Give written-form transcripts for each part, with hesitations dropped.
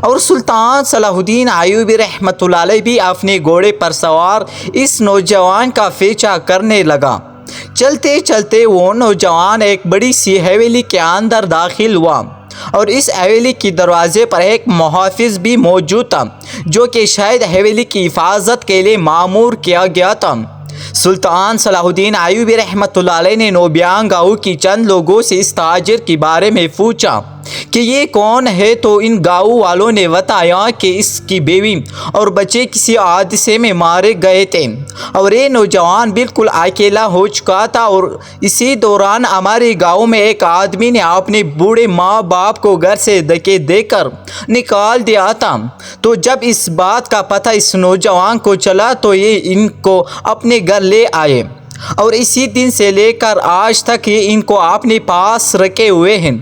اور سلطان صلاح الدین ایوبی رحمۃ اللہ علیہ بھی اپنے گھوڑے پر سوار اس نوجوان کا پیچھا کرنے لگا۔ چلتے چلتے وہ نوجوان ایک بڑی سی حویلی کے اندر داخل ہوا اور اس حویلی کی دروازے پر ایک محافظ بھی موجود تھا جو کہ شاید حویلی کی حفاظت کے لیے مامور کیا گیا تھا۔ سلطان صلاح الدین ایوبی رحمۃ اللہ علیہ نے نوبیان گاؤں کی چند لوگوں سے اس تاجر کے بارے میں پوچھا کہ یہ کون ہے، تو ان گاؤں والوں نے بتایا کہ اس کی بیوی اور بچے کسی حادثے میں مارے گئے تھے اور یہ نوجوان بالکل اکیلا ہو چکا تھا، اور اسی دوران ہمارے گاؤں میں ایک آدمی نے اپنے بوڑھے ماں باپ کو گھر سے دھکے دے کر نکال دیا تھا۔ تو جب اس بات کا پتہ اس نوجوان کو چلا تو یہ ان کو اپنے گھر لے آئے اور اسی دن سے لے کر آج تک یہ ان کو اپنے پاس رکھے ہوئے ہیں۔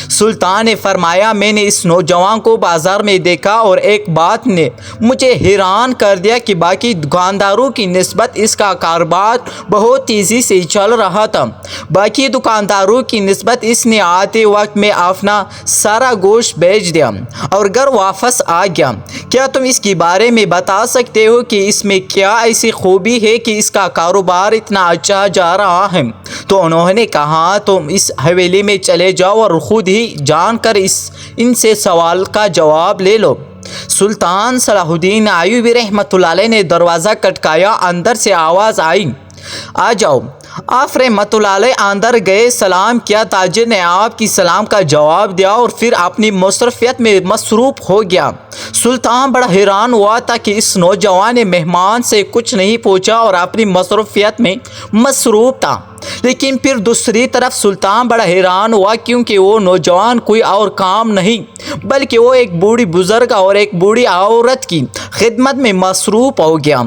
سلطان نے فرمایا، میں نے اس نوجوان کو بازار میں دیکھا اور ایک بات نے مجھے حیران کر دیا کہ باقی دکانداروں کی نسبت اس کا کاروبار بہت تیزی سے چل رہا تھا۔ باقی دکانداروں کی نسبت اس نے آتے وقت میں اپنا سارا گوشت بیچ دیا اور گھر واپس آ گیا۔ کیا تم اس کے بارے میں بتا سکتے ہو کہ اس میں کیا ایسی خوبی ہے کہ اس کا کاروبار اتنا اچھا جا رہا ہے؟ تو انہوں نے کہا، تم اس حویلی میں چلے جاؤ اور خود ہی جان کر ان سے سوال کا جواب لے لو۔ سلطان صلاح الدین ایوبی رحمۃ اللہ علیہ نے دروازہ کھٹکایا، اندر سے آواز آئی، آ جاؤ۔ آپ رحمۃ اللہ علیہ اندر گئے، سلام کیا۔ تاجر نے آپ کی سلام کا جواب دیا اور پھر اپنی مصروفیت میں مصروف ہو گیا۔ سلطان بڑا حیران ہوا تھا کہ اس نوجوان نے مہمان سے کچھ نہیں پوچھا اور اپنی مصروفیت میں مصروف تھا، لیکن پھر دوسری طرف سلطان بڑا حیران ہوا کیونکہ وہ نوجوان کوئی اور کام نہیں بلکہ وہ ایک بوڑھی بزرگ اور ایک بوڑھی عورت کی خدمت میں مصروف ہو گیا۔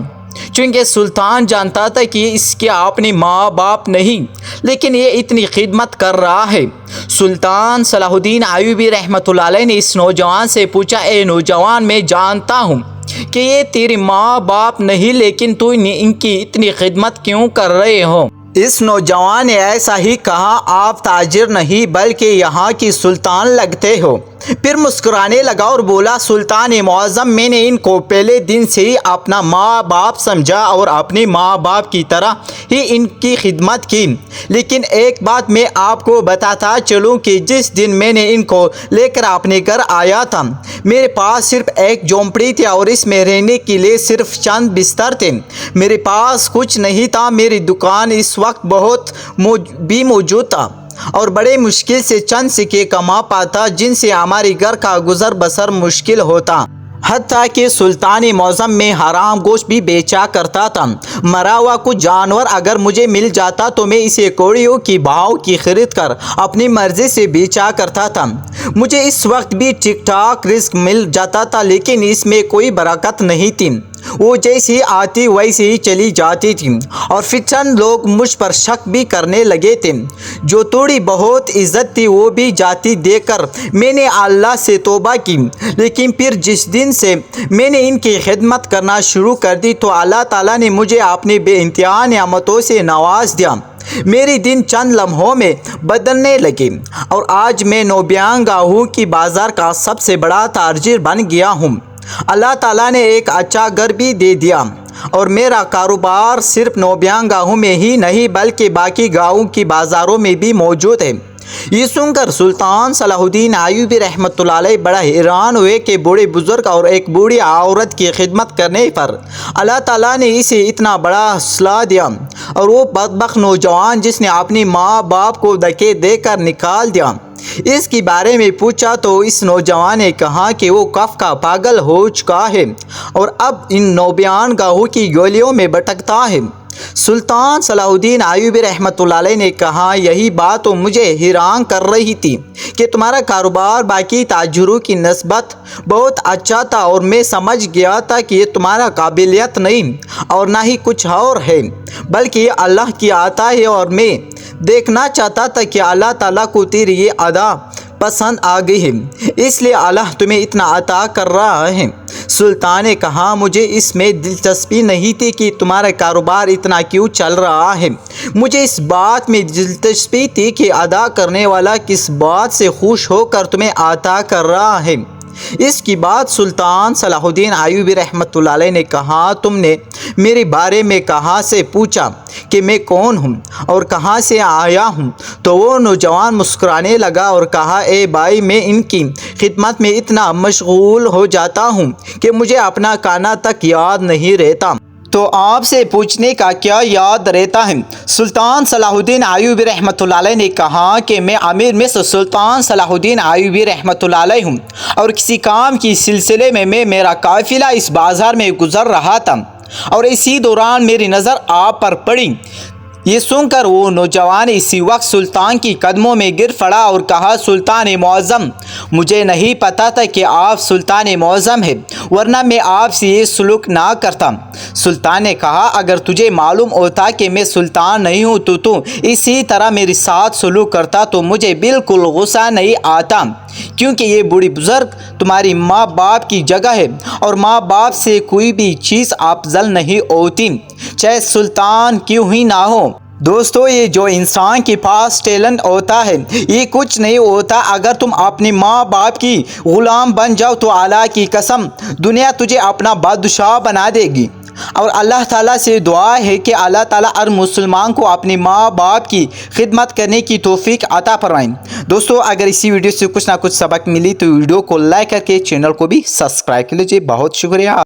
چونکہ سلطان جانتا تھا کہ اس کے اپنے ماں باپ نہیں، لیکن یہ اتنی خدمت کر رہا ہے۔ سلطان صلاح الدین ایوبی رحمۃ اللہ علیہ نے اس نوجوان سے پوچھا، اے نوجوان، میں جانتا ہوں کہ یہ تیرے ماں باپ نہیں، لیکن تو ان کی اتنی خدمت کیوں کر رہے ہو؟ اس نوجوان نے ایسا ہی کہا، آپ تاجر نہیں بلکہ یہاں کی سلطان لگتے ہو۔ پھر مسکرانے لگا اور بولا، سلطان معظم، میں نے ان کو پہلے دن سے ہی اپنا ماں باپ سمجھا اور اپنے ماں باپ کی طرح ہی ان کی خدمت کی، لیکن ایک بات میں آپ کو بتاتا چلوں کہ جس دن میں نے ان کو لے کر اپنے گھر آیا تھا، میرے پاس صرف ایک جھونپڑی تھی اور اس میں رہنے کے لیے صرف چند بستر تھے۔ میرے پاس کچھ نہیں تھا، میری دکان اس وقت بہت بھی موجود تھا اور بڑے مشکل سے چند سکے کما پاتا جن سے ہمارے گھر کا گزر بسر مشکل ہوتا۔ حتیٰ کہ سلطان معظم میں حرام گوشت بھی بیچا کرتا تھا۔ مرا ہوا کچھ جانور اگر مجھے مل جاتا تو میں اسے کوڑیوں کی بھاؤ کی خرید کر اپنی مرضی سے بیچا کرتا تھا۔ مجھے اس وقت بھی ٹھیک ٹھاک رزق مل جاتا تھا، لیکن اس میں کوئی برکت نہیں تھی۔ وہ جیسی آتی ویسے ہی چلی جاتی تھی اور پھر چند لوگ مجھ پر شک بھی کرنے لگے تھے۔ جو تھوڑی بہت عزت تھی وہ بھی جاتی دیکھ کر میں نے اللہ سے توبہ کی، لیکن پھر جس دن سے میں نے ان کی خدمت کرنا شروع کر دی تو اللہ تعالیٰ نے مجھے اپنی بے انتہا نعمتوں سے نواز دیا۔ میری دن چند لمحوں میں بدلنے لگے اور آج میں نوبیان گاہوں کی بازار کا سب سے بڑا تاجر بن گیا ہوں۔ اللہ تعالیٰ نے ایک اچھا گھر بھی دے دیا اور میرا کاروبار صرف نوبیان گاہوں میں ہی نہیں بلکہ باقی گاہوں کی بازاروں میں بھی موجود ہے۔ یہ سن کر سلطان صلاح الدین ایوبی رحمۃ اللہ علیہ بڑا حیران ہوئے کہ بوڑھے بزرگ اور ایک بوڑھی عورت کی خدمت کرنے پر اللہ تعالیٰ نے اسے اتنا بڑا حوصلہ دیا، اور وہ بدبخت نوجوان جس نے اپنی ماں باپ کو دھکے دے کر نکال دیا، اس کے بارے میں پوچھا تو اس نوجوان نے کہا کہ وہ کف کا پاگل ہو چکا ہے اور اب ان نوبیان گاہوں کی گلیوں میں بھٹکتا ہے۔ سلطان صلاح الدین ایوبی رحمۃ اللہ علیہ نے کہا، یہی بات تو مجھے حیران کر رہی تھی کہ تمہارا کاروبار باقی تاجروں کی نسبت بہت اچھا تھا، اور میں سمجھ گیا تھا کہ یہ تمہارا قابلیت نہیں اور نہ ہی کچھ اور ہے بلکہ یہ اللہ کی عطا ہے، اور میں دیکھنا چاہتا تھا کہ اللہ تعالیٰ کو تیری یہ ادا پسند آ گئی ہے، اس لیے اللہ تمہیں اتنا عطا کر رہا ہے۔ سلطان نے کہا، مجھے اس میں دلچسپی نہیں تھی کہ تمہارا کاروبار اتنا کیوں چل رہا ہے، مجھے اس بات میں دلچسپی تھی کہ ادا کرنے والا کس بات سے خوش ہو کر تمہیں عطا کر رہا ہے۔ اس کی بعد سلطان صلاح الدین ایوبی رحمۃ اللہ علیہ نے کہا تم نے میرے بارے میں کہاں سے پوچھا کہ میں کون ہوں اور کہاں سے آیا ہوں؟ تو وہ نوجوان مسکرانے لگا اور کہا اے بھائی میں ان کی خدمت میں اتنا مشغول ہو جاتا ہوں کہ مجھے اپنا کھانا تک یاد نہیں رہتا، تو آپ سے پوچھنے کا کیا یاد رہتا ہے؟ سلطان صلاح الدین ایوبی رحمۃ اللہ علیہ نے کہا کہ میں امیر مصر سلطان صلاح الدین ایوبی رحمۃ اللہ علیہ ہوں، اور کسی کام کی سلسلے میں میرا قافلہ اس بازار میں گزر رہا تھا اور اسی دوران میری نظر آپ پر پڑی۔ یہ سن کر وہ نوجوان اسی وقت سلطان کی قدموں میں گر پڑا اور کہا سلطان معظم، مجھے نہیں پتا تھا کہ آپ سلطان معظم ہیں، ورنہ میں آپ سے یہ سلوک نہ کرتا۔ سلطان نے کہا اگر تجھے معلوم ہوتا کہ میں سلطان نہیں ہوں تو اسی طرح میرے ساتھ سلوک کرتا تو مجھے بالکل غصہ نہیں آتا، کیونکہ یہ بوڑھی بزرگ تمہاری ماں باپ کی جگہ ہے اور ماں باپ سے کوئی بھی چیز افضل نہیں ہوتی، چاہے سلطان کیوں ہی نہ ہو۔ دوستو، یہ جو انسان کے پاس ٹیلنٹ ہوتا ہے یہ کچھ نہیں ہوتا۔ اگر تم اپنی ماں باپ کی غلام بن جاؤ تو اللہ کی قسم دنیا تجھے اپنا بادشاہ بنا دے گی۔ اور اللہ تعالیٰ سے دعا ہے کہ اللہ تعالیٰ ہر مسلمان کو اپنی ماں باپ کی خدمت کرنے کی توفیق عطا فرمائیں۔ دوستو، اگر اسی ویڈیو سے کچھ نہ کچھ سبق ملی تو ویڈیو کو لائک کر کے چینل کو بھی سبسکرائب کر لیجیے۔ بہت شکریہ۔